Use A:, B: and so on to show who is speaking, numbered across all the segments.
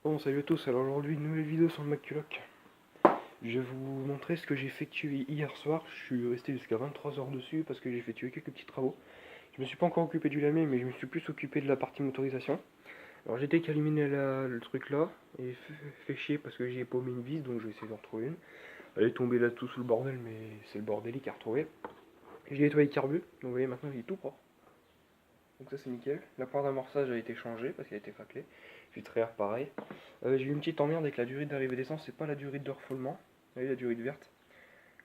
A: Bon, salut à tous, alors aujourd'hui une nouvelle vidéo sur le McCulloch. Je vais vous montrer ce que j'ai effectué hier soir. Je suis resté jusqu'à 23 heures dessus parce que j'ai effectué quelques petits travaux. Je me suis pas encore occupé du lamier, mais je me suis plus occupé de la partie motorisation. Alors j'ai décalminé le truc là, et fait chier parce que j'ai paumé une vis, donc je vais essayer d'en retrouver une. Elle est tombée là tout sous le bordel, mais c'est le bordélique à retrouver. J'ai nettoyé le carbu, donc vous voyez maintenant il est tout propre. Donc ça c'est nickel. La part d'amorçage a été changée parce qu'elle a été craquelée. Filtraire pareil. J'ai eu une petite emmerde avec la durée d'arrivée d'essence, c'est pas la durée de refoulement. Vous voyez la durée de verte.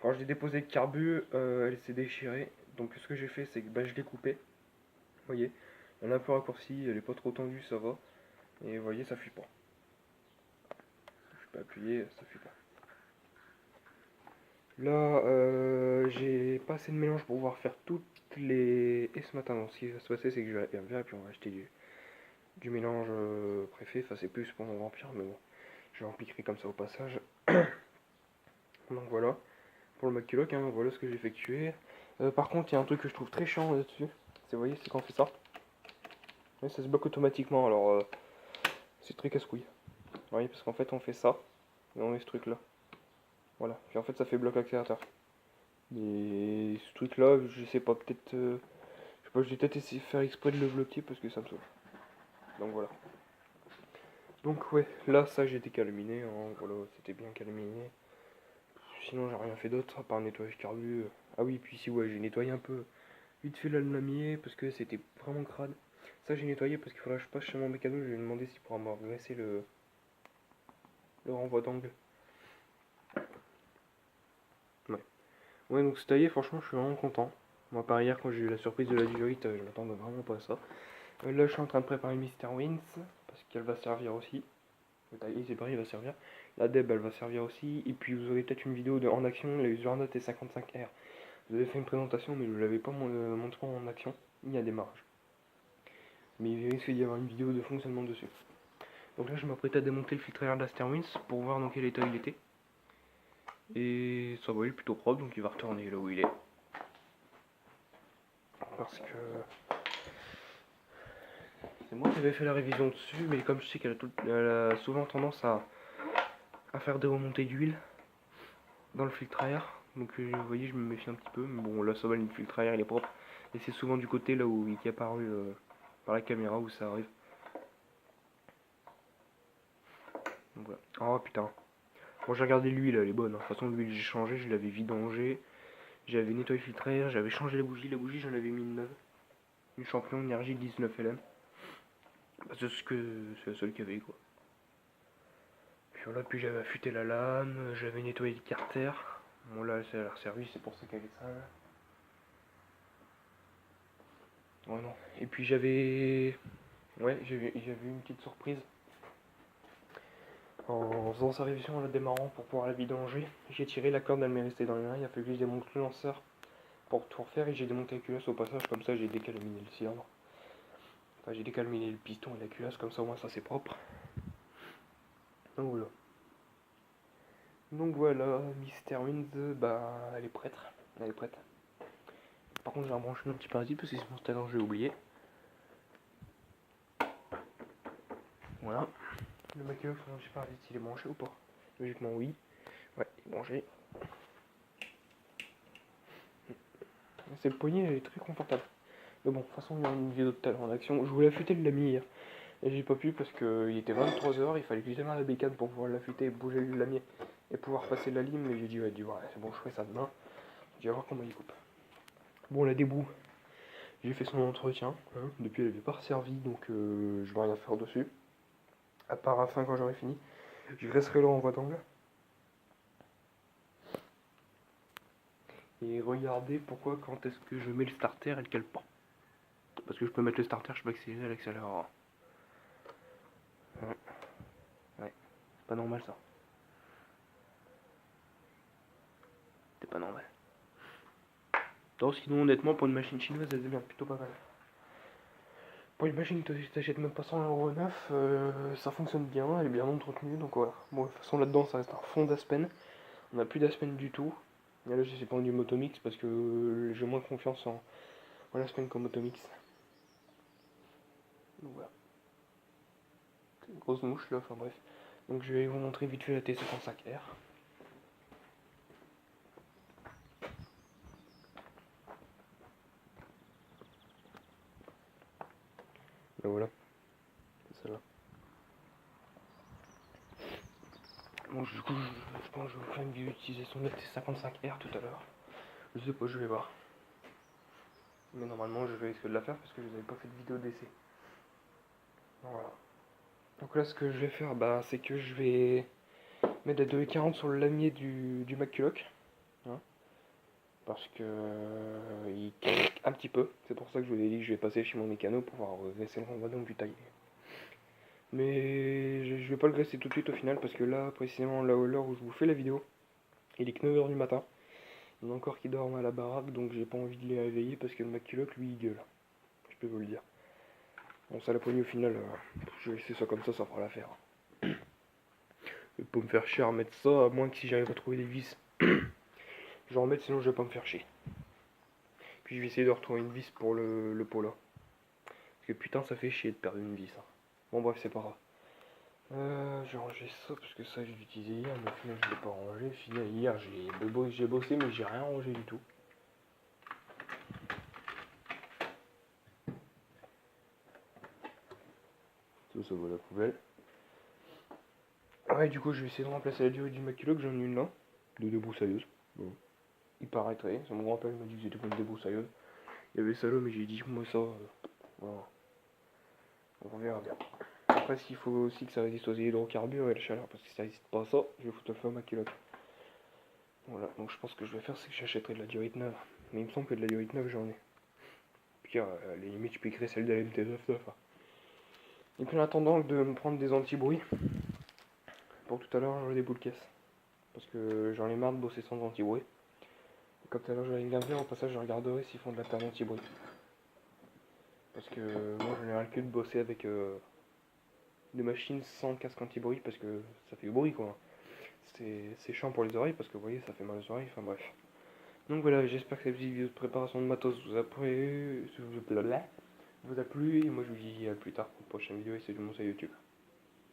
A: Quand je l'ai déposé le carbu, elle s'est déchirée. Donc ce que j'ai fait c'est que je l'ai coupée. Vous voyez, elle est un peu raccourcie, elle est pas trop tendue, ça va. Et vous voyez, ça fuit pas. Je peux appuyer, ça fuit pas. Là, j'ai pas assez de mélange pour pouvoir faire toutes les... Et ce matin, donc, ce qui va se passer, c'est que je vais aller et puis on va acheter du mélange préfet. Enfin, c'est plus pour mon vampire, mais bon. Je l'appliquerai comme ça au passage. Donc voilà, pour le McCulloch, hein, voilà ce que j'ai effectué. Par contre, il y a un truc que je trouve très chiant là-dessus. C'est, vous voyez, c'est quand on fait ça. Ouais, ça se bloque automatiquement, alors c'est très casse-couille. Vous voyez, parce qu'en fait, on fait ça, et on met ce truc-là. Voilà, puis en fait, ça fait bloc accélérateur. Et ce truc-là, je sais pas, peut-être... je sais pas, je vais peut-être essayer de faire exprès de le bloquer parce que ça me saoule. Donc voilà. Donc ouais, là, ça j'ai été calminé, hein, voilà, c'était bien calminé. Sinon, j'ai rien fait d'autre à part nettoyer le carbu. Ah oui, puis si, ouais, j'ai nettoyé un peu vite fait le lamier parce que c'était vraiment crade. Ça, j'ai nettoyé parce qu'il faudra que je passe chez mon mécano. Je lui ai demandé s'il pourra me redresser le renvoi d'angle. Ouais. Ouais, donc c'est taillé, franchement, je suis vraiment content. Moi, par hier, quand j'ai eu la surprise de la durite, je m'attendais vraiment pas à ça. Là, je suis en train de préparer Mister Wins parce qu'elle va servir aussi. Le taillé, c'est pareil, il va servir. La Deb, elle va servir aussi. Et puis, vous aurez peut-être une vidéo en action, la Usernote T55R. Vous avez fait une présentation, mais je ne l'avais pas montré en action, ni à démarrage. Mais il risque d'y avoir une vidéo de fonctionnement dessus. Donc là, je m'apprête à démonter le filtre air d'Asterwins pour voir dans quel état il était. Et ça va, il est plutôt propre, donc il va retourner là où il est. Parce que c'est moi qui avais fait la révision dessus, mais comme je sais qu'elle a souvent tendance à faire des remontées d'huile dans le filtre air. Donc vous voyez, je me méfie un petit peu. Mais bon, là ça va, le filtre air il est propre. Et c'est souvent du côté là où il est apparu par la caméra où ça arrive. Donc voilà. Oh putain. Bon, j'ai regardé l'huile, elle est bonne. De toute façon, l'huile j'ai changé, je l'avais vidangée. J'avais nettoyé le filtre air, j'avais changé la bougie j'en avais mis une neuve. Une Champion Énergie 19 LM. Bah, c'est la seule qu'il y avait quoi. Puis voilà, puis j'avais affûté la lame, j'avais nettoyé le carter. Bon là, ça a l'air servi, c'est pour ça qu'elle est sale. Ouais non. Et puis j'avais... Ouais, j'avais eu une petite surprise. En faisant sa révision en la démarrant pour pouvoir la vidanger, j'ai tiré la corde, elle m'est restée dans les mains, il a fallu que je démonte le lanceur pour tout refaire et j'ai démonté la culasse au passage, comme ça j'ai décalminé le cylindre. Enfin, j'ai décalminé le piston et la culasse, comme ça au moins ça c'est propre. Donc voilà. Donc voilà, Mister Wind, bah elle est prête. Elle est prête. Par contre j'ai rebranché mon petit parasite parce que sinon tout à l'heure j'ai oublié. Voilà. Le maquillage, je sais pas s'il est branché ou pas. Logiquement oui. Ouais, il est branché. C'est le poignet, elle est très confortable. Mais bon, de toute façon, il y a une vidéo de tout à l'heure en action. Je voulais affûter le lamier hier. Et j'ai pas pu parce qu'il était 23 h, il fallait que je démarre la bécane pour pouvoir l'affûter et bouger le lamier et pouvoir passer la lime. Mais j'ai dit, ouais, c'est bon, je ferai ça demain. Je vais voir comment il coupe. Bon, la déboue, j'ai fait son entretien. Hein. Depuis, elle avait pas resservi, donc je vais rien faire dessus. À part à la fin, quand j'aurai fini, je resterai là en voie d'angle. Et regardez pourquoi, quand est-ce que je mets le starter, elle cale pas. Parce que je peux mettre le starter, je peux accélérer, elle accélérera. Ouais, c'est pas normal ça. C'est pas normal. Non, sinon, honnêtement, pour une machine chinoise, elle devient plutôt pas mal. Pour une machine que tu t'achètes même pas 100 € neuf, ça fonctionne bien, elle est bien entretenue, donc voilà. Bon, de toute façon, là-dedans, ça reste un fond d'Aspen. On n'a plus d'Aspen du tout. Et là, j'ai pas du Motomix parce que j'ai moins confiance en Aspen qu'en Motomix. Donc voilà. grosse mouche là, enfin bref. Donc je vais vous montrer vite fait la T55R. Et voilà, c'est celle-là. Bon, du coup, je pense que je vais vous faire une vidéo d'utilisation de la T55R tout à l'heure. Je sais pas, je vais voir. Mais normalement, je vais essayer de la faire parce que je n'avais pas fait de vidéo d'essai. Voilà. Donc là, ce que je vais faire, bah, c'est que je vais mettre la 240 sur le lamier du McCulloch. Hein, parce que il craque un petit peu. C'est pour ça que je vous ai dit que je vais passer chez mon mécano pour pouvoir graisser le renvoi du taille. Mais je vais pas le graisser tout de suite au final parce que là, précisément là, à l'heure où je vous fais la vidéo, il est que 9h du matin. Il y en a encore qui dorment à la baraque, donc j'ai pas envie de les réveiller parce que le McCulloch, lui, il gueule. Je peux vous le dire. Bon, ça, la poignée au final, je vais laisser ça comme ça fera l'affaire. Je vais pas me faire chier à mettre ça, à moins que si j'arrive à trouver des vis, je vais en mettre, sinon je vais pas me faire chier. Puis je vais essayer de retrouver une vis pour le pot là. Parce que putain, ça fait chier de perdre une vis. Hein. Bon, bref, c'est pas grave. J'ai rangé ça parce que ça je l'utilisais hier, mais au final je l'ai pas rangé. Hier j'ai bossé, mais j'ai rien rangé du tout. Ça vaut la poubelle. Ouais, du coup, je vais essayer de remplacer la durée du McCulloch, j'en ai une là, de débroussailleuse. Bon. Il paraîtrait, ça mon grand-père m'a dit que c'était comme une débroussailleuse. Il y avait ça là, mais j'ai dit, moi ça, voilà. On verra bien. Après, ce qu'il faut aussi que ça résiste aux hydrocarbures et à la chaleur, parce que si ça résiste pas à ça, je vais foutre le feu à McCulloch. Voilà, donc je pense que je vais faire, c'est que j'achèterai de la diorite neuve. Mais il me semble que de la diorite neuve, j'en ai. Puis à les limites, je piquerai celle de la MT9. Et puis en attendant de me prendre des anti-bruits, pour tout à l'heure, j'aurai des boules caisses. Parce que j'en ai marre de bosser sans anti-bruit. Comme tout à l'heure, j'allais bien faire, au passage, je regarderai s'ils font de la table anti-bruit. Parce que moi, j'en ai rien que de bosser avec des machines sans casque anti-bruit, parce que ça fait du bruit, quoi. C'est chiant pour les oreilles, parce que vous voyez, ça fait mal aux oreilles, enfin bref. Donc voilà, j'espère que cette petite vidéo de préparation de matos vous a plu, et moi je vous dis à plus tard pour une prochaine vidéo et c'est du monde sur YouTube.